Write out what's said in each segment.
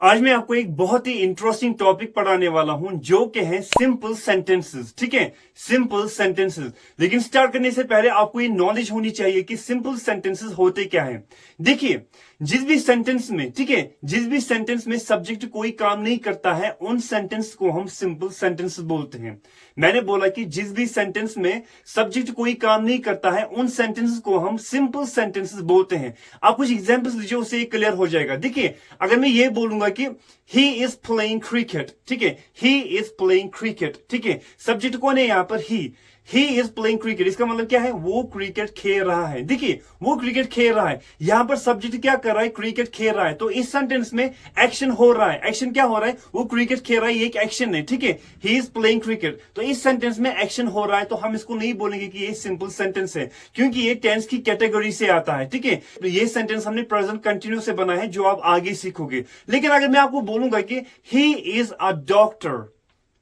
आज मैं आपको एक बहुत ही इंटरेस्टिंग टॉपिक पढ़ाने वाला हूं जो कि है सिंपल सेंटेंसेस। ठीक है, सिंपल सेंटेंसेस। लेकिन स्टार्ट करने से पहले आपको ये नॉलेज होनी चाहिए कि सिंपल सेंटेंसेस होते क्या हैं। देखिए, जिस भी सेंटेंस में, ठीक है, जिस भी सेंटेंस में सब्जेक्ट कोई काम नहीं करता है उन सेंटेंस को हम सिंपल सेंटेंसेस बोलते हैं। मैंने बोला कि जिस भी सेंटेंस में सब्जेक्ट कोई काम नहीं करता है उन सेंटेंसेस को हम सिंपल सेंटेंसेस बोलते हैं। आप कुछ एग्जांपल्स लीजिए, उससे क्लियर हो जाएगा। देखिए, अगर मैं ये बोलूंगा कि ही इज प्लेइंग क्रिकेट, ठीक है, ही इज प्लेइंग क्रिकेट, ठीक है, सब्जेक्ट कौन है यहां पर? ही इज प्लेइंग क्रिकेट, इसका मतलब क्या है? वो क्रिकेट खेल रहा है। देखिए, वो क्रिकेट खेल रहा है, यहां पर सब्जेक्ट क्या कर रहा है? क्रिकेट खेल रहा है। तो इस सेंटेंस में एक्शन हो रहा है। एक्शन क्या हो रहा है? वो क्रिकेट खेल रहा है, ये एक एक्शन है। ठीक है, ही इज प्लेइंग क्रिकेट, तो इस सेंटेंस में एक्शन हो रहा है, तो हम इसको नहीं बोलेंगे कि ये सिंपल सेंटेंस है, क्योंकि ये टेंस की कैटेगरी से आता है। ठीक है, तो ये सेंटेंस हमने प्रेजेंट कंटिन्यू से बना है, जो आप आगे सीखोगे। लेकिन अगर मैं आपको बोलूंगा कि he is a doctor,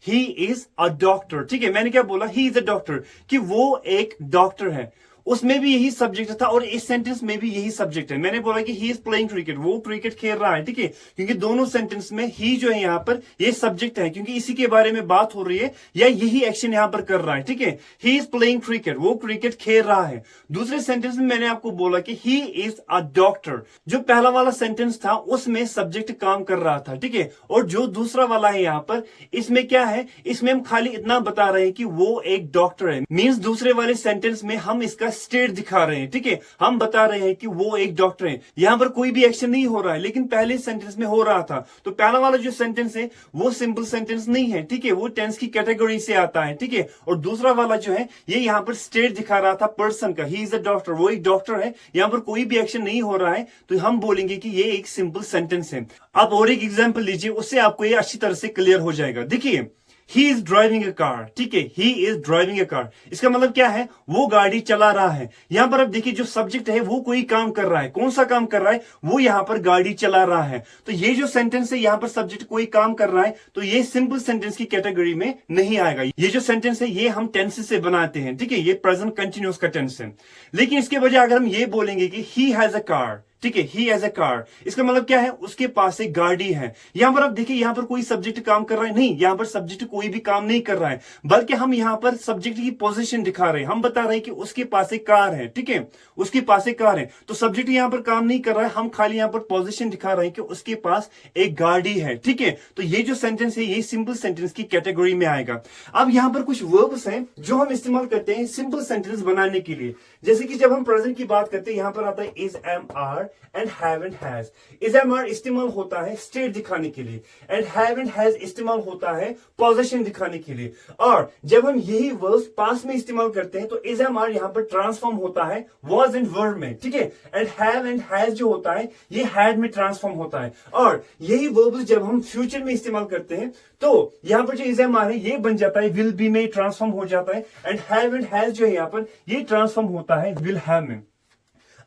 he is a doctor, ठीक है, मैंने क्या बोला? ही इज अ डॉक्टर, कि वो एक डॉक्टर है। उसमें भी यही सब्जेक्ट था और इस सेंटेंस में भी यही सब्जेक्ट है। मैंने बोला कि ही इज प्लेइंग क्रिकेट, वो क्रिकेट खेल रहा है। ठीक है, क्योंकि दोनों सेंटेंस में ही जो है यहां पर ये सब्जेक्ट है, क्योंकि इसी के बारे में बात हो रही है या यही एक्शन यहां पर कर रहा है। ठीक है, ही इज प्लेइंग क्रिकेट, वो क्रिकेट खेल रहा है। दूसरे सेंटेंस में मैंने आपको बोला कि ही इज अ डॉक्टर। जो पहला वाला सेंटेंस था उसमें सब्जेक्ट काम कर रहा था। ठीक है, और जो दूसरा वाला है यहां पर, इसमें क्या है? इसमें हम खाली इतना बता रहे हैं कि वो एक डॉक्टर है। मींस दूसरे वाले सेंटेंस में हम इसका स्टेट दिखा रहे हैं। ठीक है, हम बता रहे हैं कि वो एक डॉक्टर है। यहां पर कोई भी एक्शन नहीं हो रहा है, लेकिन पहले सेंटेंस में हो रहा था। तो पहला वाला जो सेंटेंस है वो सिंपल सेंटेंस नहीं है। ठीक है, वो टेंस की कैटेगरी से आता है। ठीक है, और दूसरा वाला जो है ये यहां पर स्टेट दिखा रहा था पर्सन का, ही इज अ डॉक्टर, वो एक डॉक्टर है। यहां पर कोई भी एक्शन नहीं हो रहा है, तो हम बोलेंगे कि ये एक सिंपल सेंटेंस है। आप और एक एग्जाम्पल लीजिए, उससे आपको ये अच्छी तरह से क्लियर हो जाएगा। देखिए, he is driving a car, ठीक है, he is driving a car, इसका मतलब क्या है? वो गाड़ी चला रहा है। यहां पर अब देखिए, जो सब्जेक्ट है वो कोई काम कर रहा है। कौन सा काम कर रहा है? वो यहां पर गाड़ी चला रहा है। तो ये जो सेंटेंस है यहां पर सब्जेक्ट कोई काम कर रहा है, तो ये सिंपल सेंटेंस की कैटेगरी में नहीं आएगा। ये जो सेंटेंस है ये हम टेंस से बनाते हैं। ठीक है, ये प्रेजेंट कंटिन्यूअस का टेंस है। लेकिन इसके बजाय अगर हम ये बोलेंगे कि ही हैज अ कार, ठीक है, ही हैज अ कार, इसका मतलब क्या है? उसके पास एक गाड़ी है। यहां पर आप देखिए, यहां पर कोई सब्जेक्ट काम कर रहा है? नहीं, यहां पर सब्जेक्ट कोई भी काम नहीं कर रहा है, बल्कि हम यहां पर सब्जेक्ट की पोजीशन दिखा रहे हैं। हम बता रहे हैं कि उसके पास एक कार है। ठीक है, उसके पास एक कार है, तो सब्जेक्ट यहां पर काम नहीं कर रहा है, हम खाली यहां पर पोजीशन दिखा रहे हैं कि उसके पास एक गाड़ी है। ठीक है, तो ये जो सेंटेंस है ये सिंपल सेंटेंस की कैटेगरी में आएगा। अब यहां पर कुछ वर्ब्स हैं जो हम इस्तेमाल करते हैं सिंपल सेंटेंस बनाने के लिए। जैसे कि जब हम प्रेजेंट की बात करते हैं, यहां पर आता है is, am, are and have and has. Is, am, are इस्तेमाल होता है स्टेट दिखाने के लिए, एंड हैव एंड हैज इस्तेमाल होता है पोजीशन दिखाने के लिए। और जब हम यही वर्ब्स पास्ट में इस्तेमाल करते हैं तो इज, एम, आर यहां पर ट्रांसफॉर्म होता है वाज एंड वर्ब में। ठीक है, एंड हैव एंड हैज जो होता है ये हैड में ट्रांसफॉर्म होता है। और यही वर्ब्स जब हम फ्यूचर में इस्तेमाल करते हैं तो यहां पर जो इज, एम, आर है ये बन जाता है विल बी में ट्रांसफॉर्म हो जाता है, एंड हैव एंड हैज जो है यहां पर ये ट्रांसफॉर्म होता है विल हैव में।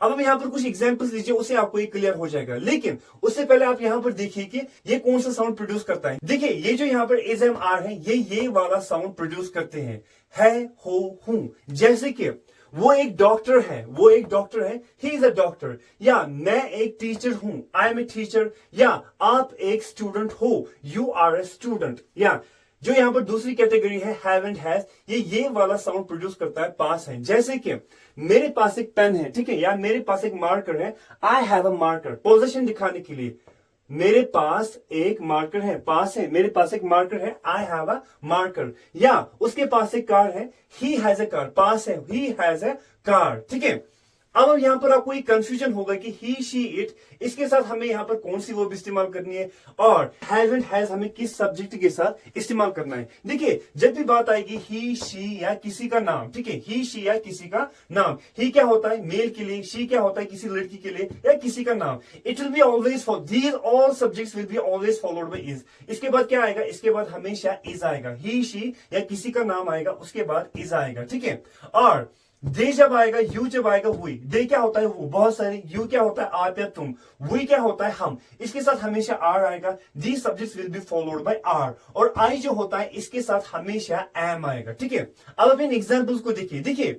अब हम यहां पर कुछ एग्जांपल्स लीजिए, उससे आपको ये क्लियर हो जाएगा। लेकिन उससे पहले आप यहां पर देखिए कि ये कौन सा साउंड प्रोड्यूस करता है। देखिए, ये जो यहां पर इज, एम, आर है ये वाला साउंड प्रोड्यूस करते हैं, है, हो, हूं। जैसे कि वो एक डॉक्टर है, वो एक डॉक्टर है, ही इज अ डॉक्टर, या मैं एक टीचर हूं, आई एम ए टीचर, या आप एक स्टूडेंट हो, यू आर ए स्टूडेंट। या जो यहां पर दूसरी कैटेगरी है हैव एंड हैज, ये वाला साउंड प्रोड्यूस करता है पास है। जैसे कि मेरे पास एक पेन है, ठीक है, या मेरे पास एक मार्कर है, I have a marker, position दिखाने के लिए। मेरे पास एक मार्कर है, पास है, मेरे पास एक मार्कर है, आई हैव अ मार्कर। या उसके पास एक कार है, ही हैज अ कार, पास है, ही हैज अ कार। ठीक है, अब यहां पर आपको एक कंफ्यूजन होगा कि ही, शी, इट, इसके साथ हमें यहां पर कौन सी वर्ब इस्तेमाल करनी है, और हैव एंड हैज हमें किस सब्जेक्ट के साथ इस्तेमाल करना है। देखिए, जब भी बात आएगी ही, शी या किसी का नाम, ठीक है, ही, शी या किसी का नाम, ही क्या होता है? मेल के लिए, शी क्या होता है? किसी लड़की के लिए या किसी का नाम। It will be always for these all subjects will be always followed by is. इसके बाद क्या आएगा? इसके बाद हमेशा इज आएगा। ही, शी या किसी का नाम आएगा, उसके बाद इज आएगा। ठीक है, और दे जब आएगा, यू जब आएगा, हुई। दे क्या होता है? वो, बहुत सारे। यू क्या होता है? आप या तुम। हुई क्या होता है? हम। इसके साथ हमेशा आर आएगा। These subjects will be followed by are. और आई जो होता है इसके साथ हमेशा एम आएगा। ठीक है, अब इन एग्जाम्पल्स को देखिए,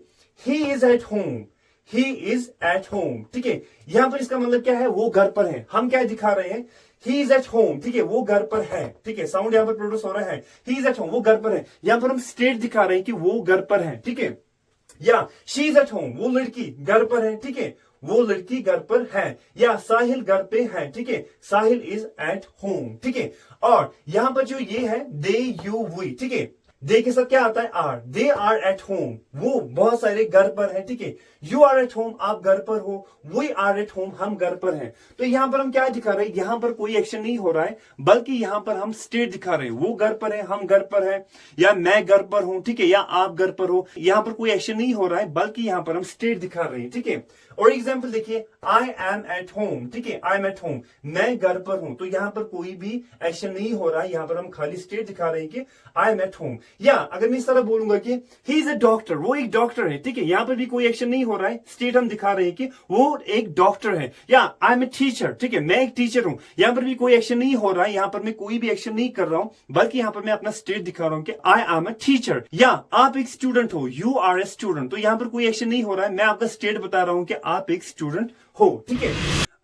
he is at home, he is eight home. ठीक है, यहां पर इसका मतलब क्या है? वो घर पर है। हम क्या दिखा रहे हैं? ही इज एट होम, ठीक है, वो घर पर है, ठीक है, साउंड यहाँ पर प्रोड्यूस हो रहा है, ही इज एट होम, वो घर पर है, यहाँ पर हम स्टेट दिखा रहे हैं कि वो घर पर है, ठीक है, या शी इज एट होम, वो लड़की घर पर है, ठीक है, वो लड़की घर पर है, या साहिल घर पे है, ठीक है, साहिल इज एट होम, ठीक है। और यहां पर जो ये है दे यू वी, ठीक है, दे के साथ क्या आता है are, they are at home, वो बहुत सारे घर पर है, ठीक है, यू आर एट होम, आप घर पर हो, वी आर एट होम, हम घर पर हैं। तो यहां पर हम क्या दिखा रहे हैं, यहां पर कोई एक्शन नहीं हो रहा है, बल्कि यहां पर हम स्टेट दिखा रहे हैं, वो घर पर है, हम घर पर है, या मैं घर पर हूं, ठीक है, या आप घर पर हो, यहां पर कोई एक्शन नहीं हो रहा है, बल्कि यहां पर हम स्टेट दिखा रहे हैं, ठीक है। और एग्जाम्पल देखिए, आई एम एट होम, ठीक है, आई एम एट होम, मैं घर पर हूं, तो यहां पर कोई भी एक्शन नहीं हो रहा है, यहां पर हम खाली स्टेट दिखा रहे हैं कि आई एम एट होम। या अगर मैं इस तरह बोलूंगा कि ही इज अ डॉक्टर, वो एक डॉक्टर है, ठीक है, यहां पर भी कोई एक्शन नहीं हो रहा है, स्टेट हम दिखा रहे हैं कि वो एक डॉक्टर है। या आई एम ए टीचर, ठीक है, मैं एक टीचर हूं, यहां पर भी कोई एक्शन नहीं हो रहा है, यहां पर मैं कोई भी एक्शन नहीं कर रहा हूं, बल्कि यहां पर मैं अपना स्टेट दिखा रहा हूं कि आई एम ए टीचर। या आप एक स्टूडेंट हो, यू आर ए स्टूडेंट, तो यहां पर कोई एक्शन नहीं हो रहा है, मैं आपका स्टेट बता रहा हूं कि आप एक स्टूडेंट हो, ठीक है।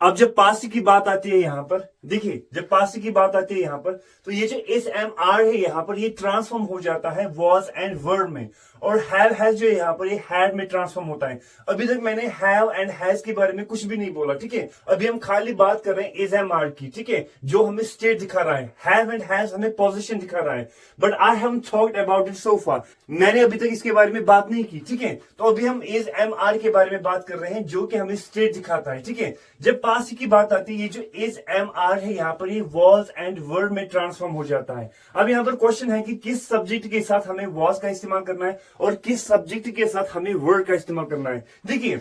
अब जब पास्ट की बात आती है यहां पर, देखिए जब पास्ट की बात आती है यहां पर, तो ये जो एस एम आर है यहां पर, ये ट्रांसफॉर्म हो जाता है वॉज एंड वर्ड में, और हैव हैज जो यहाँ पर ये हैड में ट्रांसफॉर्म होता है। अभी तक मैंने हैव एंड हैज के बारे में कुछ भी नहीं बोला, ठीक है, अभी हम खाली बात कर रहे हैं एस एम आर की, ठीक है, जो हमें स्टेट दिखा रहा है, हैव एंड हैज हमें पोजीशन दिखा रहा है, but I have talked about it so far, मैंने अभी तक इसके बारे में बात नहीं की, ठीक है। तो अभी हम एस एम आर के बारे में बात कर रहे हैं, जो कि हमें स्टेट दिखाता है, ठीक है। जब पास्ट की बात आती है, ये जो एस एम आर है यहाँ पर, ये वॉज एंड वर्ड में ट्रांसफॉर्म हो जाता है। अब यहाँ पर क्वेश्चन है कि किस सब्जेक्ट के साथ हमें वॉज का इस्तेमाल करना है और किस सब्जेक्ट के साथ हमें वर्ड का इस्तेमाल करना है। देखिए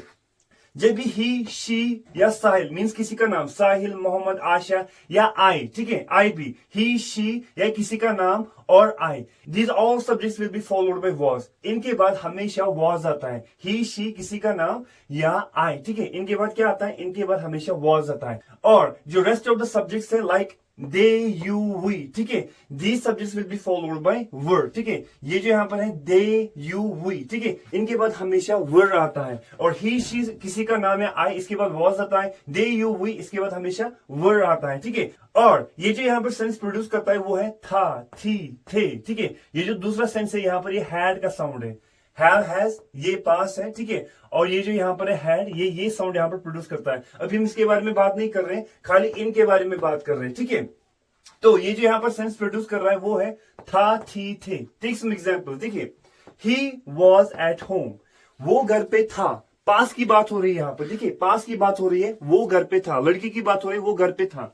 जब भी ही, शी या साहिल मीन्स किसी का नाम, साहिल, मोहम्मद, आशा या आई, ठीक है, आई भी, ही, शी या किसी का नाम और I, these all subjects will be followed by was, इनके बाद हमेशा वॉज आता है, ही, शी किसी का नाम या आई, ठीक है, इनके बाद क्या आता है, इनके बाद हमेशा वॉज आता है। और जो रेस्ट ऑफ द सब्जेक्ट्स है लाइक दे यू वी, ठीक है, these subjects will be followed by word, ठीक है, ये जो यहाँ पर है दे यू वी, ठीक है, इनके बाद हमेशा वर्ड आता है। और ही, शी किसी का नाम है, आई इसके बाद वॉज आता है, दे यू वी इसके बाद हमेशा वर्ड आता है, ठीक है। और ये जो यहाँ पर सेंस प्रोड्यूस करता है वो है था, थी, थे, ठीक है। ये जो दूसरा सेंस है यहाँ पर, ये हैड का साउंड है, हैव हैज ये पास है, ठीक है, और ये जो यहाँ पर है हैड, ये साउंड यहाँ पर प्रोड्यूस करता है। अभी हम इसके बारे में बात नहीं कर रहे हैं, खाली इनके बारे में बात कर रहे हैं, ठीक है। तो ये जो यहाँ पर सेंस प्रोड्यूस कर रहा है वो है था, थी, थे। टेक सम एग्जांपल, देखिए ही वॉज एट होम, वो घर पे था, पास की बात हो रही है यहाँ पर, देखिए पास की बात हो रही है, वो घर पे था, लड़की की बात हो रही है, वो घर पे था।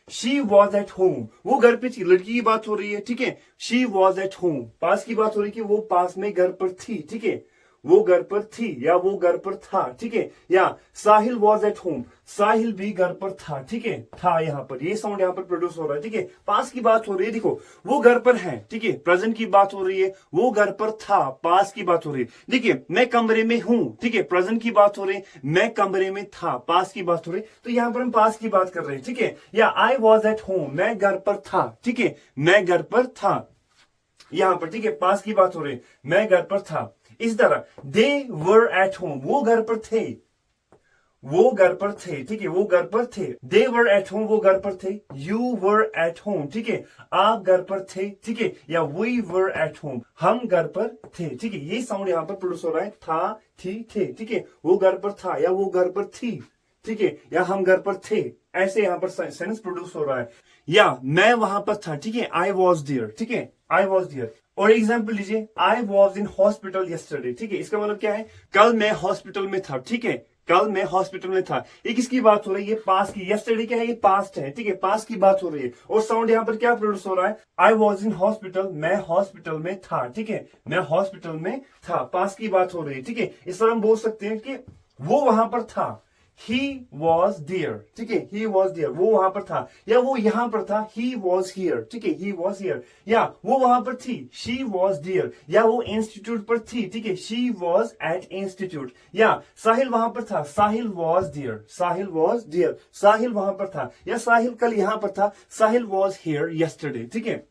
शी वॉज एट होम, वो घर पे थी, लड़की की बात हो रही है, ठीक है, शी वॉज एट होम, पास की बात हो रही है कि वो पास में घर पर थी, ठीक है, वो घर पर थी या वो घर पर था, ठीक है। या साहिल वॉज एट होम, साहिल भी घर पर था, ठीक है, था यहाँ पर, ये साउंड यहाँ पर प्रोड्यूस हो रहा है, ठीक है, पास की बात हो रही है, देखो वो घर पर है, ठीक है, प्रेजेंट की बात हो रही है, वो घर पर था, पास की बात हो रही है। देखिए मैं कमरे में हूं, ठीक है, प्रेजेंट की बात हो रही है, मैं कमरे में था, पास की बात हो रही है, तो यहाँ पर हम पास की बात कर रहे हैं, ठीक है। या आई वॉज एट होम, मैं घर पर था, ठीक है, मैं घर पर था यहाँ पर, ठीक है, पास की बात हो रही है, मैं घर पर था। इस तरह दे वर एट होम, वो घर पर थे, वो घर पर थे, ठीक है, वो घर पर थे। दे वर एट होम, वो घर पर थे। यू वर एट होम, ठीक है, आप घर पर थे, ठीक है। या वी वर एट होम, हम घर पर थे, ठीक है। ये साउंड यहाँ पर प्रोड्यूस हो रहा है था, थी, थे, ठीक है, वो घर पर था या वो घर पर थी, ठीक है, या हम घर पर थे, ऐसे यहाँ पर सेंस प्रोड्यूस हो रहा है। या मैं वहां पर था, ठीक है, आई वॉज देयर, ठीक है, आई वॉज देयर। और एग्जाम्पल लीजिए, I was in hospital yesterday, ठीक है, इसका मतलब क्या है, कल मैं हॉस्पिटल में था, ठीक है, कल मैं हॉस्पिटल में था। ये किसकी बात हो रही है, ये पास्ट की, यस्टरडे क्या है, ये पास्ट है, ठीक है, पास्ट की बात हो रही है। और साउंड यहाँ पर क्या प्रोड्यूस हो रहा है, आई वॉज इन हॉस्पिटल, मैं हॉस्पिटल में था, ठीक है, मैं हॉस्पिटल में था, पास्ट की बात हो रही है, ठीक है। इस तरह हम बोल सकते हैं कि वो वहां पर था, he was there, ठीक है, he was there, वो वहां पर था, या वो यहां पर था, he was here, ठीक है, he was here। या वो वहां पर थी, she was there, या वो इंस्टीट्यूट पर थी, ठीक है, she was at institute। या साहिल वहां पर था, साहिल was there, Sahil was there, साहिल वहां पर था, या साहिल कल यहां पर था, साहिल was here yesterday, ठीक है,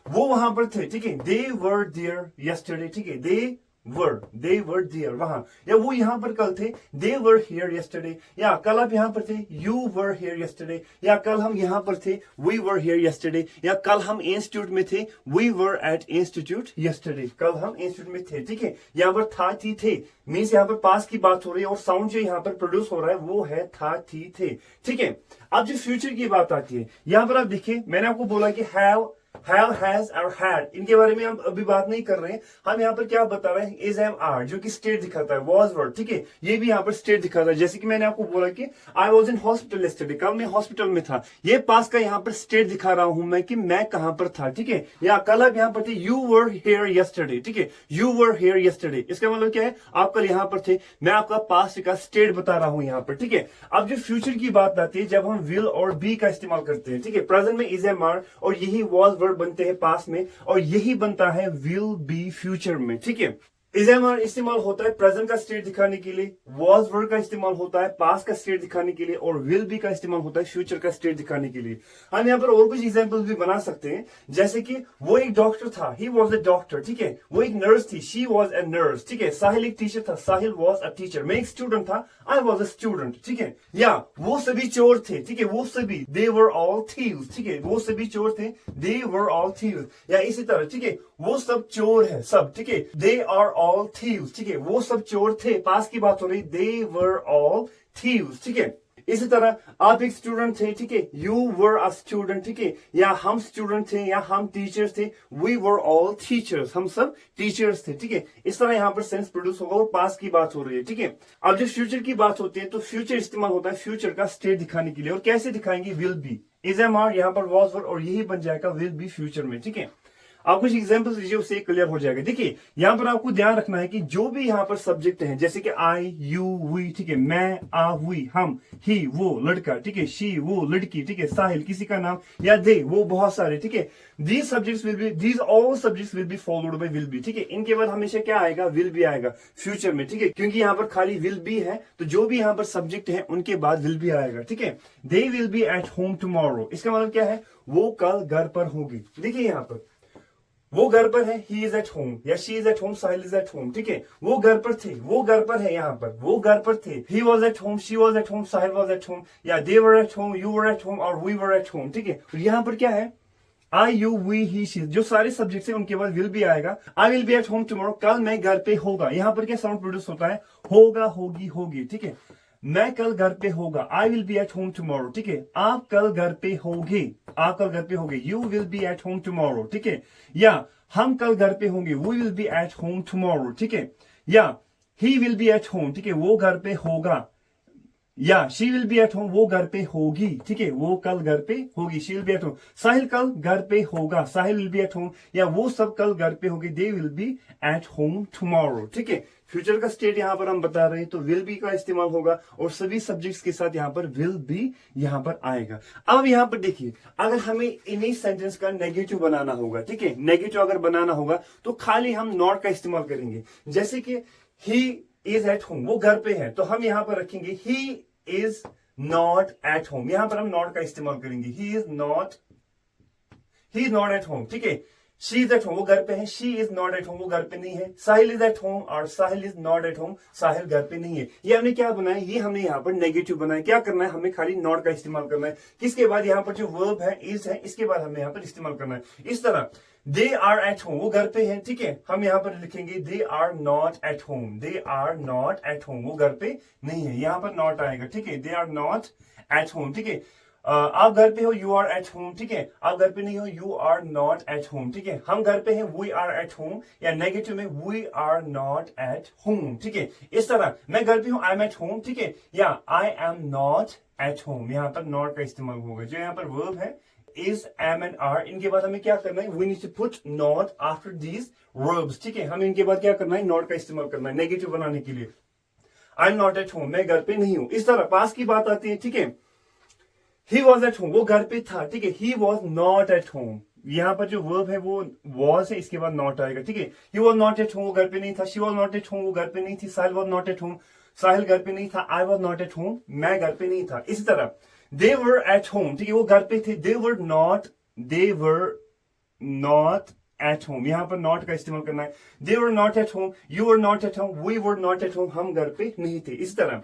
वो वहां पर थे, ठीक है, they were there yesterday, ठीक है, they दे वर देयर वहां, या वो यहाँ पर कल थे, दे वर हियर यस्टरडे, या कल आप यहाँ पर थे, यू वर हियर यस्टरडे, या कल हम यहाँ पर थे, वी वर हियर यस्टरडे, या कल हम इंस्टीट्यूट में थे, we were at institute yesterday, कल हम इंस्टीट्यूट में थे। ठीक है, यहाँ पर था थी थे मीन्स यहाँ पर पास की बात हो रही है और साउंड जो यहाँ पर प्रोड्यूस हो रहा है वो है था थी थे। ठीक है, अब जो फ्यूचर की बात आती है यहाँ पर आप देखिए, मैंने आपको बोला कि हैव, हैज और हैड, इनके बारे में हम अभी बात नहीं कर रहे हैं। हम यहाँ पर क्या बता रहे हैं, इज एम आर, जो कि स्टेट दिखाता है, वॉज वर्ड। ठीक है, ये भी यहाँ पर स्टेट दिखाता है। जैसे कि मैंने आपको बोला कि I was in hospital yesterday, कल मैं हॉस्पिटल में था, ये पास का यहाँ पर स्टेट दिखा रहा हूं मैं कि मैं कहां पर था। ठीक है, या कल आप यहाँ पर थे, यू वर हियर यस्टरडे। ठीक है, यू वर हियर यस्टरडे, इसका मतलब क्या है, आप कल यहाँ पर थे, मैं आपका पास्ट का स्टेट बता रहा हूं यहाँ पर। ठीक है, अब जो फ्यूचर की बात आती है, जब हम विल और बी का इस्तेमाल करते हैं, ठीक है, प्रेजेंट में इज एम आर और यही वॉज वर्ड बनते हैं पास में, और यही बनता है विल बी फ्यूचर में। ठीक है, इज एम आर इस्तेमाल होता है प्रेजेंट का स्टेट दिखाने के लिए, वॉज वर्ड का इस्तेमाल होता है पास्ट का स्टेट दिखाने के लिए, और विल बी का इस्तेमाल होता है फ्यूचर का स्टेट दिखाने के लिए। हम यहाँ पर और कुछ एग्जांपल्स भी बना सकते हैं, जैसे कि वो एक डॉक्टर था, ही वॉज अ डॉक्टर। ठीक है, वो एक नर्स थी, शी वॉज अ नर्स। ठीक है, साहिल एक टीचर था, साहिल वॉज अ टीचर। मैं एक स्टूडेंट था, आई वॉज अ स्टूडेंट। ठीक है, या वो सभी चोर थे। ठीक है, वो सभी, दे वर ऑल थीव्स। ठीक है, वो सभी चोर थे, दे वर ऑल थीव्स। या इसी तरह, ठीक है, वो सब चोर है, सब। ठीक है, दे आर ऑल थीव्स। ठीक है, वो सब चोर थे, पास की बात हो रही, दे वर ऑल थीव्स। ठीक है, इसी तरह आप एक स्टूडेंट थे। ठीक है, यू वर अ स्टूडेंट। ठीक है, या हम स्टूडेंट थे, या हम टीचर्स थे, वी वर ऑल टीचर्स, हम सब टीचर्स थे। ठीक है, इस तरह यहाँ पर सेंस प्रोड्यूस होगा और पास की बात हो रही है। ठीक है, अब जब फ्यूचर की बात होती है तो फ्यूचर इस्तेमाल होता है फ्यूचर का स्टेट दिखाने के लिए, और कैसे दिखाएंगे, will be, is am are यहाँ पर वॉज वर्ड, और यही बन जाएगा विल बी फ्यूचर में। ठीक है, आप कुछ एग्जांपल्स लीजिए, उससे क्लियर हो जाएगा। देखिए, यहां पर आपको ध्यान रखना है कि जो भी यहां पर सब्जेक्ट है, जैसे कि आई, यू, वी, ठीक है, मैं, आ, वी, हम, ही, वो लड़का, ठीक है, शी, वो लड़की, ठीक है, साहिल किसी का नाम, या दे, वो बहुत सारे। ठीक है, these subjects will B, these all subjects will be followed bye will be. ठीक है, इनके बाद हमेशा क्या आएगा, विल बी आएगा फ्यूचर में। ठीक है, क्योंकि यहाँ पर खाली विल बी है, तो जो भी यहाँ पर सब्जेक्ट है उनके बाद विल बी आएगा। ठीक है, दे will be at home tomorrow, इसका मतलब क्या है, वो कल घर पर होगी। देखिए यहाँ पर वो घर पर है, ही इज एट होम, या she is eight home, Sahil is eight home. ठीक है, वो घर पर थे, वो घर पर है, यहाँ पर वो घर पर थे, he was at home, she was at home, Sahil was at home, या they were at home, you were at home, और वी वर एट होम। ठीक है, तो यहाँ पर क्या है, I, you, we, he, she, जो सारे सब्जेक्ट्स हैं उनके बाद विल बी आएगा। I will be at home tomorrow, कल मैं घर पे होगा, यहाँ पर क्या साउंड प्रोड्यूस होता है, होगा, होगी, होगी। ठीक है, मैं कल घर पे होगा, I will be at home tomorrow. ठीक है, आप कल घर पे होगे, आप कल घर पे होगे, you will be at home tomorrow. ठीक है, या हम कल घर पे होंगे, we will be at home tomorrow. ठीक है, या he will be at home, ठीक है, वो घर पे होगा, या she will be at home, वो घर पे होगी। ठीक है, वो कल घर पे होगी, she will be at home, Sahil कल घर पे होगा, Sahil will be at home, या वो सब कल घर पे होगी, they will be at home tomorrow. ठीक है, फ्यूचर का स्टेट यहां पर हम बता रहे हैं, तो विल बी का इस्तेमाल होगा और सभी सब्जेक्ट्स के साथ यहां पर विल बी यहां पर आएगा। अब यहां पर देखिए, अगर हमें इन्हीं सेंटेंस का नेगेटिव बनाना होगा, ठीक है, नेगेटिव अगर बनाना होगा तो खाली हम नॉट का इस्तेमाल करेंगे। जैसे कि ही इज एट होम, वो घर पे है, तो हम यहां पर रखेंगे he is not at home, यहां पर हम नॉट का इस्तेमाल करेंगे, he is not at home. ठीक है, शी इज एट होम, वो घर पे है, she is not at home, वो घर पे नहीं है, साहिल इज एट होम, और साहिल इज नॉट एट होम, साहिल घर पे नहीं है। ये हमने क्या बनाया, ये हमने यहाँ पर नेगेटिव बनाया। क्या करना है, हमें खाली नॉट का इस्तेमाल करना है, किसके बाद यहाँ पर जो वर्ब है, इज है, इसके बाद हमें यहाँ पर इस्तेमाल करना है। इस तरह दे आर एट होम, वो घर पे है, ठीक है, हम यहाँ पर लिखेंगे they are not at home, they are not at home, वो घर पे नहीं है, यहाँ पर नॉट आएगा। ठीक है, they are not at home. ठीक है, आप घर पे हो, यू आर एट होम। ठीक है, आप घर पे नहीं हो, you are not at home. ठीक है, हम घर पे हैं, वी आर एट होम, या नेगेटिव में we are not at home. ठीक है, इस तरह मैं घर पे हूं, आई एम एट होम। ठीक है, या I am not at home, यहाँ पर नॉट का इस्तेमाल होगा। जो यहाँ पर वर्ब है is, am and are, इनके बाद हमें क्या करना है, we need to put not after these verbs। ठीक है, हमें इनके बाद क्या करना है, not का इस्तेमाल करना है नेगेटिव बनाने के लिए। I'm not at home, मैं घर पे नहीं हूं। इस तरह पास की बात आती है। ठीक है, he was at home, वो घर पे था। ठीक है, he was not at home, यहाँ पर जो वर्ब है वो was है, इसके बाद not आएगा। ठीक है, he was not at home, वो घर पे नहीं था, she was not at home, वो घर पे नहीं थी, साहिल was not at home, साहिल घर पे नहीं था, I was not at home, मैं घर पे नहीं था। इसी तरह they were at home, ठीक है, वो घर पे थे, they were not at home, यहां पर नॉट का इस्तेमाल करना है। They were not at home, you were not at home, we were not at home, हम घर पे नहीं थे। इस तरह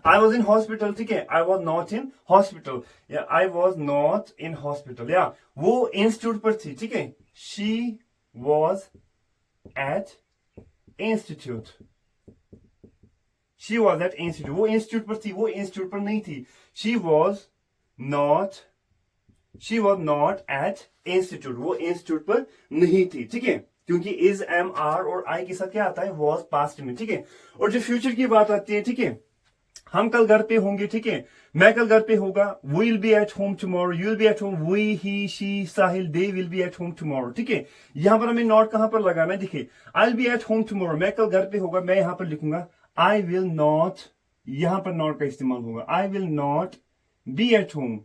आई वॉज इन हॉस्पिटल, ठीक है, I was not in hospital, या I was not in hospital, या वो इंस्टीट्यूट पर थी, ठीक है, she was at institute, she was at institute, वो इंस्टीट्यूट पर थी, वो इंस्टीट्यूट पर नहीं थी। She was not at institute, वो इंस्टीट्यूट पर नहीं थी, ठीक है, क्योंकि इज, एम, आर और आई के साथ क्या आता है, वॉज पास्ट में, ठीक है। और जो फ्यूचर की बात आती है, ठीक है, हम कल घर पे होंगे, ठीक है, मैं कल घर पे होगा, we will be at home tomorrow, you will be at home, we, he, she, Sahil, they will be at home tomorrow, ठीक है। यहां पर हमें नॉट कहां पर लगाना है, देखिए, आई will be at home tomorrow, मैं कल घर पे होगा, मैं यहां पर लिखूंगा आई विल नॉट, यहां पर नॉट का इस्तेमाल होगा, I will not be at home,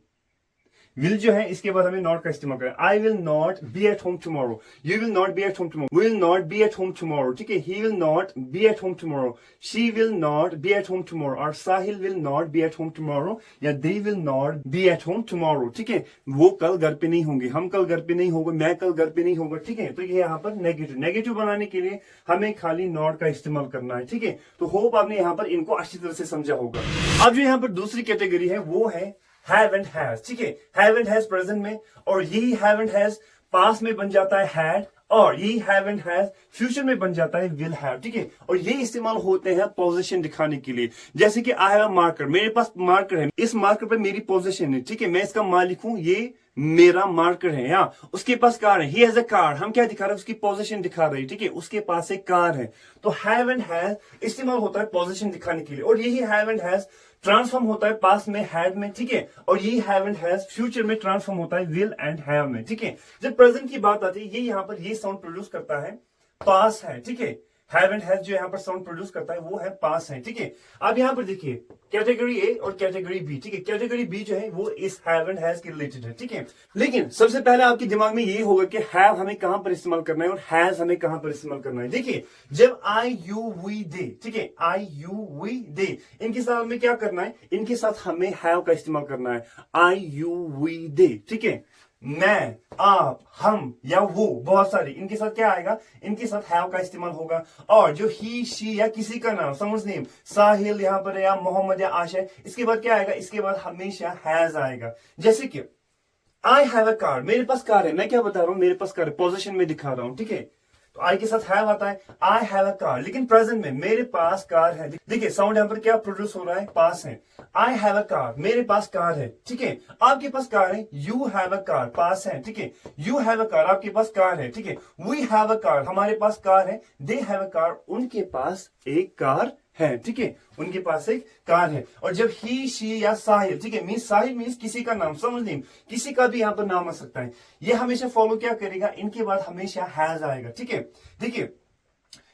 will जो है इसके बाद हमें नॉट का इस्तेमाल करें। I will not be at home tomorrow, you will not be at home tomorrow, will not be at home tomorrow, ठीक है, he will not be at home tomorrow, she will not be at home tomorrow, और Sahil will not be at home tomorrow, या they will not be at home tomorrow, ठीक है। वो कल घर पे नहीं होंगे, हम कल घर पे नहीं होंगे, मैं कल घर पे नहीं होगा, ठीक है। तो ये यहाँ पर नेगेटिव बनाने के लिए हमें खाली नॉट का इस्तेमाल करना है, ठीक है। तो होप आपने यहाँ पर इनको अच्छी तरह से समझा होगा। अब जो यहाँ पर दूसरी कैटेगरी है वो है have and has, ठीक है, have and has प्रेजेंट में, और यही have and has पास्ट में बन जाता है had, और यही have and has फ्यूचर में बन जाता है will have, ठीक है। और ये इस्तेमाल होते हैं पोजीशन दिखाने के लिए, जैसे कि आई हैव अ मार्कर, मेरे पास मार्कर है, इस मार्कर पे मेरी पोजीशन है, ठीक है, मैं इसका मालिक हूं, ये मेरा मार्कर है। या उसके पास कार है, ही हैज अ कार, हम क्या दिखा रहे हैं, उसकी पोजीशन दिखा रहे हैं, ठीक है, उसके पास एक कार है। तो हैव एंड हैज इस्तेमाल होता है पोजीशन दिखाने के लिए, और यही हैव एंड हैज ट्रांसफॉर्म होता है पास्ट में हैड में, ठीक है, और यही हैव एंड हैज फ्यूचर में ट्रांसफॉर्म होता है विल एंड हैव में, ठीक है। जब प्रेजेंट की बात आती है, ये यहाँ पर ये साउंड प्रोड्यूस करता है पास है, ठीक है, हैव एंड हैज जो यहाँ पर साउंड प्रोड्यूस करता है वो है पास है, ठीक है। अब यहाँ पर देखिए कैटेगरी ए और कैटेगरी बी, ठीक है, कैटेगरी बी जो है वो इस हैव एंड हैज के रिलेटेड है, ठीक है। लेकिन सबसे पहले आपके दिमाग में ये होगा कि हैव हमें कहां पर इस्तेमाल करना है और हैज हमें कहां पर इस्तेमाल करना है। देखिए जब आई यू वी दे, ठीक है, आई यू वी दे, इनके साथ हमें क्या करना है, इनके साथ हमें हैव का इस्तेमाल करना है, आई यू वी दे, ठीक है। मैं, आप, हम या वो, बहुत सारे, इनके साथ क्या आएगा, इनके साथ हैव का इस्तेमाल होगा। और जो ही, शी या किसी का नाम, समझ नेम, साहिल यहाँ पर या मोहम्मद या आशा, इसके बाद क्या आएगा, इसके बाद हमेशा हैज आएगा। जैसे कि आई हैव अ कार, मेरे पास कार है, मैं क्या बता रहा हूं, मेरे पास कार है, पोजीशन में दिखा रहा हूं, ठीक है। तो आई के साथ हैव आता है, आई हैव अ कार, लेकिन प्रेजेंट में मेरे पास कार है। देखिए साउंड यहां पर क्या प्रोड्यूस हो रहा है, पास है। आई हैव अ कार, मेरे पास कार है, ठीक है, आपके पास कार है, यू हैव अ कार, पास है, ठीक है, यू हैव अ कार, आपके पास कार है, ठीक है, वी हैव अ कार, हमारे पास कार है, दे हैव अ कार, उनके पास एक कार है, ठीक है, उनके पास एक कार है। और जब ही, शी या साहिल, ठीक है, मीन्स साहिल मीन्स किसी का नाम, समझ नहीं, किसी का भी यहां पर नाम आ सकता है, ये हमेशा फॉलो क्या करेगा, इनके बाद हमेशा हैज आएगा, ठीक है। देखिए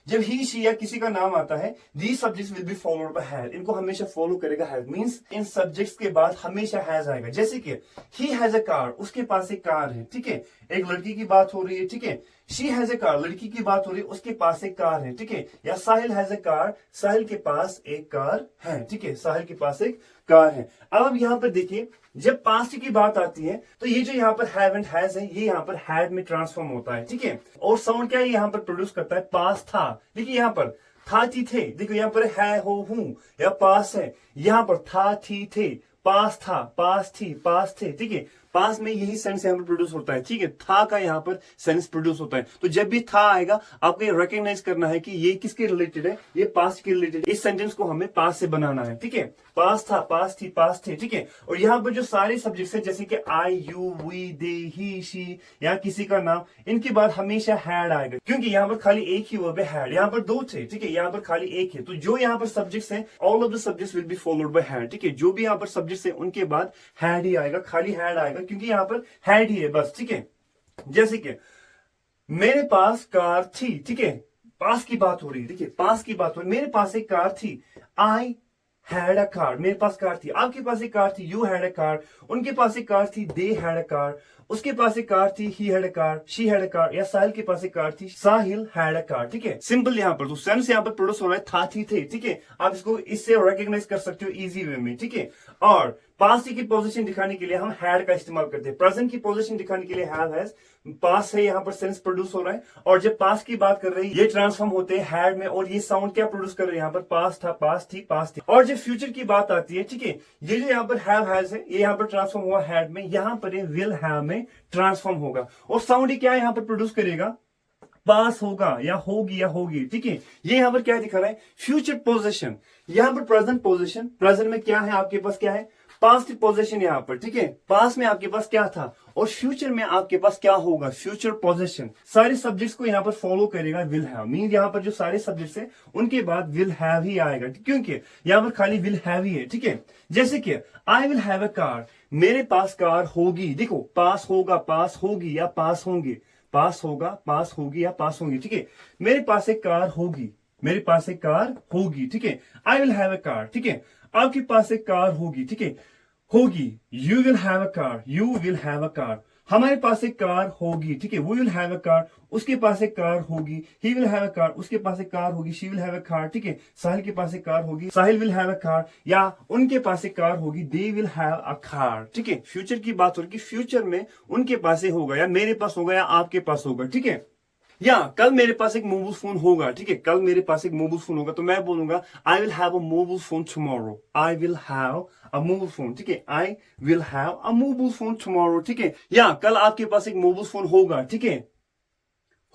जब ही, शी या किसी का नाम आता है, these subjects will be followed by had, इनको हमेशा फॉलो करेगा हैज, मींस इन सब्जेक्ट्स के बाद हमेशा हैज आएगा। जैसे कि he has a car, उसके पास एक कार है, ठीक है, एक लड़की की बात हो रही है, ठीक है, she has a car, लड़की की बात हो रही है, उसके पास एक कार है, ठीक है, या साहिल has a car, साहिल के पास एक कार है, ठीक है, साहिल के पास एक कार है। अब यहाँ पर देखिए जब पास्ट की बात आती है तो ये जो यहाँ पर हैव एंड हैज है, ये यहाँ पर हैड में ट्रांसफॉर्म होता है, ठीक है, और साउंड क्या है यहाँ पर प्रोड्यूस करता है, पास था। देखिए यहाँ पर था, थी, थे, देखो यहाँ पर है, हो, हूं, या पास है, यहाँ पर था, थी, थे, पास था, पास थी, पास थे, ठीक है, पास में यही सेंस यहाँ पर प्रोड्यूस होता है, ठीक है, था का यहाँ पर सेंस प्रोड्यूस होता है। तो जब भी था आएगा आपको ये रिकॉग्नाइज करना है कि ये किसके रिलेटेड है, ये पास्ट के रिलेटेड, इस सेंटेंस को हमें पास्ट से बनाना है, ठीक है, पास था, पास थी, पास थे, ठीक है। और यहाँ पर जो सारे सब्जेक्ट्स है जैसे कि I, you, we, they, he, she या किसी का नाम, इनके बाद हमेशा हैड आएगा, क्योंकि यहाँ पर खाली एक ही वर्ब है हैड, यहाँ पर दो थे, ठीक है, यहाँ पर खाली एक है। तो जो यहाँ पर सब्जेक्ट्स है, all of the subjects will be followed bye had, ठीक है, जो भी यहाँ पर सब्जेक्ट्स है उनके बाद हैड ही आएगा, खाली हैड आएगा, क्योंकि यहाँ पर हैड ही है बस, ठीक है। जैसे कि मेरे पास कार थी, ठीक है, पास की बात हो रही है, ठीक है, पास की बात हो रही है, मेरे पास एक कार थी, आई हैड अ कार, मेरे पास कार थी, आपके पास एक कार थी, यू हैड अ कार, उनके पास एक कार थी, दे हैड अ कार, उसके पास एक कार थी, he had a car, she had a car, या साहिल के पास एक कार थी, साहिल हैड अ कार, ठीक है। सिंपल यहाँ पर तो सेंस यहाँ पर प्रोड्यूस हो रहा है था, थी, थे, ठीक है, आप इसको इससे रिकॉग्नाइज कर सकते हो इजी वे में, ठीक है। और पास्ट की पोजीशन दिखाने के लिए हम हैड का इस्तेमाल करते हैं, प्रेजेंट की पोजीशन दिखाने के लिए हैव हैज, पास्ट है यहाँ पर सेंस प्रोड्यूस हो रहा है, और जब पास्ट की बात कर रहे हैं ये ट्रांसफॉर्म होते हैं हैड में, और ये साउंड क्या प्रोड्यूस कर रहे हैं यहाँ पर, पास्ट था, पास्ट थी, पास्ट थी। और जब फ्यूचर की बात आती है, ठीक है, ये जो यहाँ पर हैव हैज है ये यहाँ पर ट्रांसफॉर्म हुआ हैड में, यहाँ पर विल हैव में ट्रांसफॉर्म होगा, और साउंड ही क्या यहाँ पर प्रोड्यूस करेगा, पास होगा या होगी या होगी, ठीक है। ये यहां पर क्या दिखा रहा है, फ्यूचर पोजीशन, यहां पर प्रेजेंट पोजीशन, प्रेजेंट में क्या है आपके पास, क्या है, पास्ट पोजीशन यहां पर, ठीक है, पास्ट में आपके पास क्या था, और फ्यूचर में आपके पास क्या होगा, फ्यूचर पोजीशन। सारे सब्जेक्ट्स को यहां पर फॉलो करेगा विल हैव, मीन यहां पर जो सारे सब्जेक्ट्स हैं उनके बाद विल हैव ही आएगा, क्योंकि यहां पर खाली विल हैव ही है, ठीक है। जैसे कि आई विल हैव अ कार, मेरे पास कार होगी, देखो पास होगा, पास होगी या पास होंगे, पास होगा, पास होगी या पास होंगी, ठीक है। मेरे पास एक कार होगी, मेरे पास एक कार होगी, ठीक है। आई विल हैव अ कार, ठीक है। आपके पास एक कार होगी, ठीक है, होगी, you will have a car, you will have a car. हमारे पास एक कार होगी, ठीक है, we will have a car, उसके पास एक कार होगी, he will have a car, उसके पास एक कार होगी, she will have a car, ठीक है, साहिल के पास एक कार होगी, Sahil will have a car, या उनके पास एक कार होगी, they will have a car, ठीक है। फ्यूचर की बात हो रही है, फ्यूचर में उनके पास होगा या मेरे पास होगा या आपके पास होगा, ठीक है। या कल मेरे पास एक मोबाइल फोन होगा, ठीक है, कल मेरे पास एक मोबाइल फोन होगा, तो मैं बोलूंगा आई will have a mobile phone tomorrow, I will have a mobile phone, ठीक है, आई will have a mobile phone tomorrow, ठीक है। या कल आपके पास एक मोबाइल फोन होगा, ठीक है,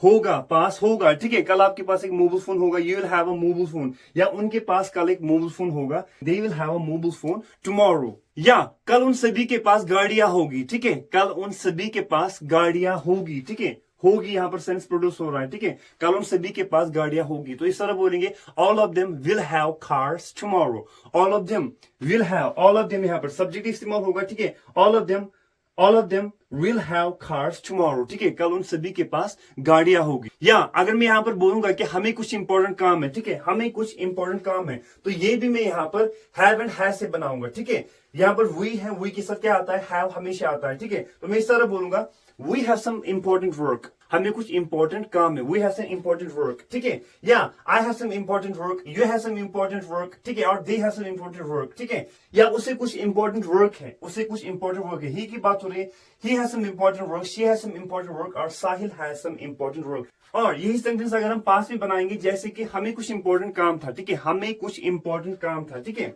होगा, पास होगा, ठीक है, कल आपके पास एक मोबाइल फोन होगा, you will have a mobile phone, या उनके पास कल एक मोबाइल फोन होगा, दे will have a mobile phone tomorrow. या कल उन सभी के पास गाड़ियां होगी, ठीक है, कल उन सभी के पास गाड़ियां होगी, ठीक है, होगी यहां पर सेंस प्रोड्यूस हो रहा है, ठीक है, कल उन सभी के पास गाड़ियां होगी, तो इस तरह बोलेंगे all of them will have cars tomorrow, all of them will have, all of them यहां पर सब्जेक्ट इस्तेमाल होगा, ठीक है, all of them will have cars tomorrow, ठीक है, कल उन सभी के पास गाड़ियां होगी। या अगर मैं यहां पर बोलूंगा कि हमें कुछ इंपॉर्टेंट काम है, ठीक है, हमें कुछ इंपॉर्टेंट काम है, तो ये भी मैं यहां पर हैव एंड हैज से बनाऊंगा, ठीक है। यहां पर वी है, वी के साथ क्या आता है, हैव हमेशा आता है, ठीक है, तो मैं इस तरह बोलूंगा we have some important work, हमें कुछ इंपॉर्टेंट काम है, we have some important work, ठीक है, या I have some important work, you have some important work, ठीक है, और they have some important work, ठीक है, या उसे कुछ इंपॉर्टेंट वर्क है, उसे कुछ इंपॉर्टेंट वर्क है, ही की बात हो रही है, he has some important work, she has some important work, और Sahil has some important work. और यही सेंटेंस अगर हम पास में बनाएंगे, जैसे कि हमें कुछ इंपॉर्टेंट काम था, ठीक है, हमें कुछ इंपॉर्टेंट काम था, ठीक है,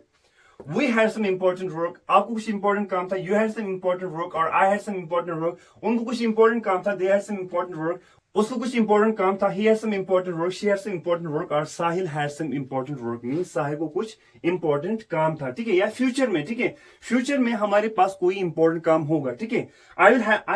we had some important work, आपको कुछ इंपॉर्टेंट काम था, you had some important work, और I had some important work, उनको कुछ इंपॉर्टेंट काम था, they had some important work, उसको कुछ इंपॉर्टेंट काम था, he had some important work, she had some important work, और Sahil had some important work, means Sahil को कुछ इंपॉर्टेंट काम था, ठीक है। या फ्यूचर में, ठीक है, फ्यूचर में हमारे पास कोई इंपॉर्टेंट काम होगा, ठीक है, I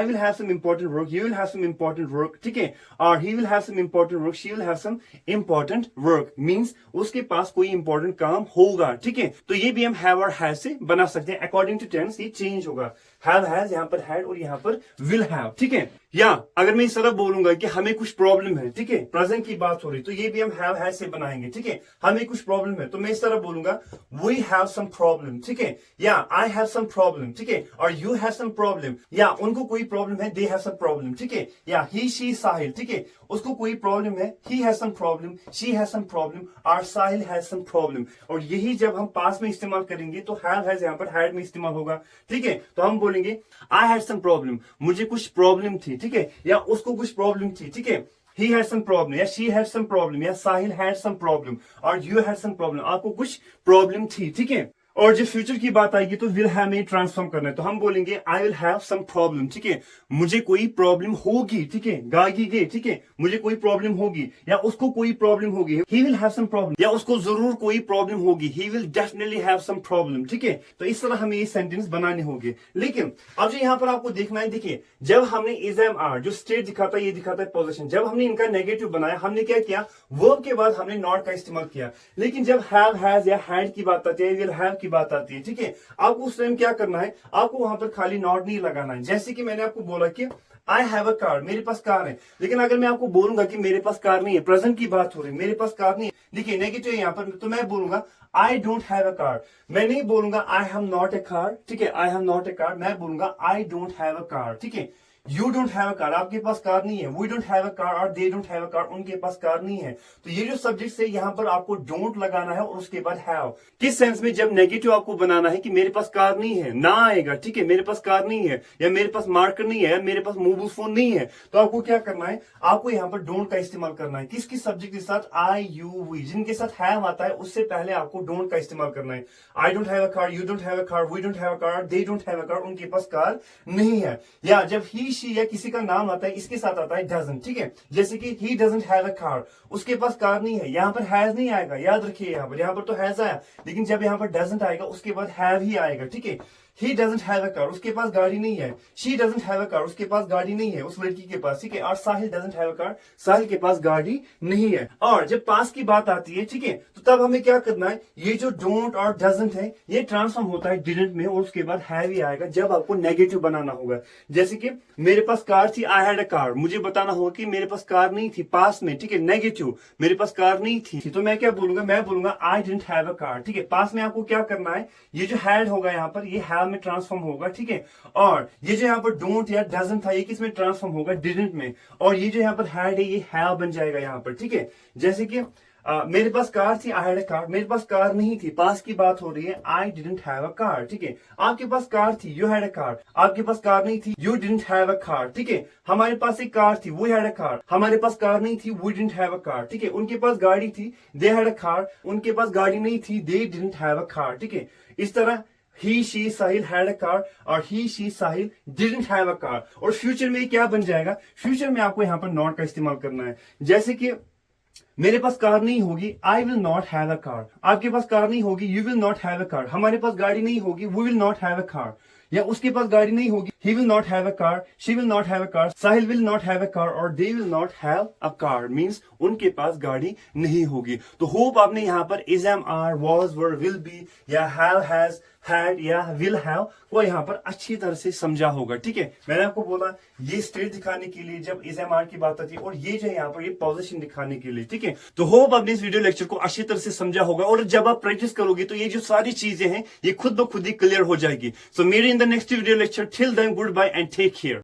will have some important work, you will have some important work, ठीक है, और he will have some important work, she will have some important work, means उसके पास कोई इंपॉर्टेंट काम होगा, ठीक है। तो ये भी हम have और has से बना सकते हैं, अकॉर्डिंग टू टेंस ये चेंज होगा, have has यहाँ पर had और यहाँ पर will have, ठीक है। या अगर मैं इस तरह बोलूंगा कि हमें कुछ प्रॉब्लम है, ठीक है, प्रेजेंट की बात हो रही, तो ये भी हम have has से बनाएंगे, ठीक है, हमें कुछ प्रॉब्लम है, तो मैं इस तरह बोलूंगा we have some problem, ठीक है, या I have some problem, ठीक है, और you have some problem, या उनको कोई प्रॉब्लम है, they have some problem, ठीक है, या he she साहिल, ठीक है, उसको कोई प्रॉब्लम है, he has some problem, she has some problem, और साहिल has some problem। और यही जब हम पास में इस्तेमाल करेंगे तो have has यहाँ पर had में इस्तेमाल होगा, ठीक है, तो हम बोलेंगे I had some problem, मुझे कुछ प्रॉब्लम थी, ठीक है, या उसको कुछ प्रॉब्लम थी, ठीक है, he had some problem, या she had some problem, या साहिल had some problem, और you had some problem, आपको कुछ प्रॉब्लम थी, ठीक है। और जब फ्यूचर की बात आएगी तो विल हैव में ट्रांसफॉर्म करना है, तो हम बोलेंगे I will have some problem, ठीक है, मुझे कोई प्रॉब्लम होगी, ठीक है, गागी गे, ठीक है, मुझे कोई प्रॉब्लम होगी, या उसको कोई प्रॉब्लम होगी, he will have some problem, या उसको जरूर कोई प्रॉब्लम होगी, he will definitely have some problem, ठीक है। तो इस तरह हमें ये सेंटेंस बनाने होंगे। लेकिन अब जो यहाँ पर आपको देखना है, देखिए जब हमने इज एम आर जो स्टेट दिखाता है, ये दिखाता है पोजीशन, जब हमने इनका नेगेटिव बनाया, हमने क्या किया, वर्ब के बाद हमने नॉट का इस्तेमाल किया। लेकिन जब हैव हैज या हैड की बात आती है, विल हैव की बात आती है, ठीक है, आपको उस टाइम क्या करना है, आपको वहां पर खाली नॉट नहीं लगाना है। जैसे कि मैंने आपको बोला कि आई हैव अ कार, मेरे पास कार है, लेकिन अगर मैं आपको बोलूंगा कि मेरे पास कार नहीं है, प्रेजेंट की बात हो रही है, मेरे पास कार नहीं है, देखिए नेगेटिव यहाँ पर, तो मैं बोलूंगा I don't have a car, मैं नहीं बोलूंगा I have not a car, ठीक है, I have not a car, मैं बोलूंगा I don't have a car, ठीक है। You don't have a car, आपके पास कार नहीं है। We don't have a car और they don't have a car, उनके पास कार नहीं है। तो ये जो सब्जेक्ट है यहाँ पर आपको डोंट लगाना है और उसके बाद हैव। किस सेंस में? जब नेगेटिव आपको बनाना है कि मेरे पास कार नहीं है, ना आएगा, ठीक है, मेरे पास कार नहीं है, या मेरे पास मार्कर नहीं है, या मेरे पास मोबाइल फोन नहीं है, तो आपको क्या करना है? आपको यहाँ पर डोंट का इस्तेमाल करना है। किसकी सब्जेक्ट के साथ? आई, यू, वी। जिनके साथ हैव आता है उससे पहले आपको डोंट का इस्तेमाल करना है। I don't have a car, you don't have a car, we don't have a car, they don't have a car, उनके पास कार नहीं है। या जब ही, शी या किसी का नाम आता है इसके साथ आता है डजंट, ठीक है, जैसे कि he doesn't have a car, उसके पास कार नहीं है। यहाँ पर हैज नहीं आएगा, याद रखिए, यहाँ पर तो हैज आया, लेकिन जब यहाँ पर डजंट आएगा उसके बाद हैव ही आएगा, ठीक है। He doesn't have a car, उसके पास गाड़ी नहीं है। She doesn't have a car, उसके पास गाड़ी नहीं है, उस लड़की के पास, ठीक है। और साहिल डजंट हैव अ कार, साहिल के पास गाड़ी नहीं है। और जब पास की बात आती है, ठीक है, तो तब हमें क्या करना है? ये जो डोंट और डजंट है ये ट्रांसफॉर्म होता है डिडंट में, और उसके बाद हैव ही आएगा जब आपको नेगेटिव बनाना होगा। जैसे कि मेरे पास कार थी, आई हैड अ कार, मुझे बताना होगा कि मेरे पास कार नहीं थी, पास में, ठीक है, नेगेटिव, मेरे पास कार नहीं थी, तो मैं क्या बोलूंगा? मैं बोलूंगा I didn't have a car, ठीक है। पास में आपको क्या करना है? ये जो हैड होगा यहाँ पर, ये हैव में ट्रांसफॉर्म होगा, ठीक है। और ये जो यहाँ पर डोंट या डजंट था, ये किस में ट्रांसफॉर्म होगा? डिडंट में। और ये जो यहाँ पर हैड है ये हैव बन जाएगा यहाँ पर, ठीक है। जैसे कि मेरे पास कार थी, आई हैड अ कार, मेरे पास कार नहीं थी, पास की बात हो रही है, I didn't have a car, ठीक है। आपके पास कार थी, यू हैड अ कार, आपके पास कार नहीं थी, you didn't have a car, ठीक है। हमारे पास एक कार थी, वी हैड अ कार, हमारे पास कार नहीं थी, we didn't have a car, ठीक है। उनके पास गाड़ी थी, दे हैड अ कार, उनके पास गाड़ी नहीं थी, they didn't have a car, ठीक है। इस तरह he, she, Sahil had a car और he, she, Sahil didn't have a car. और फ्यूचर में क्या बन जाएगा? फ्यूचर में आपको यहाँ पर नॉट का इस्तेमाल करना है। जैसे कि मेरे पास कार नहीं होगी, I will not have a car, आपके पास कार नहीं होगी, you will not have a car, हमारे पास गाड़ी नहीं होगी, we will not have a car. या उसके पास गाड़ी नहीं होगी, he will not have a car, she will not have a car, Sahil will not have a car और they will not have a car, means उनके पास गाड़ी नहीं होगी। तो होप आपने यहाँ पर is, am, are, was, were, will be या हैव, हैज, हैड या विल हैव को यहाँ पर अच्छी तरह से समझा होगा, ठीक है। मैंने आपको बोला ये स्टेट दिखाने के लिए जब इज, एम, आर की बात आती है, और ये जो यहाँ पर ये पोजीशन दिखाने के लिए, ठीक है। तो होप आपने इस वीडियो लेक्चर को अच्छी तरह से समझा होगा, और जब आप प्रैक्टिस करोगे तो ये जो सारी चीजें हैं ये खुद ब खुद ही क्लियर हो जाएगी। सो मेरे in the next video lecture, till then good bye and take care.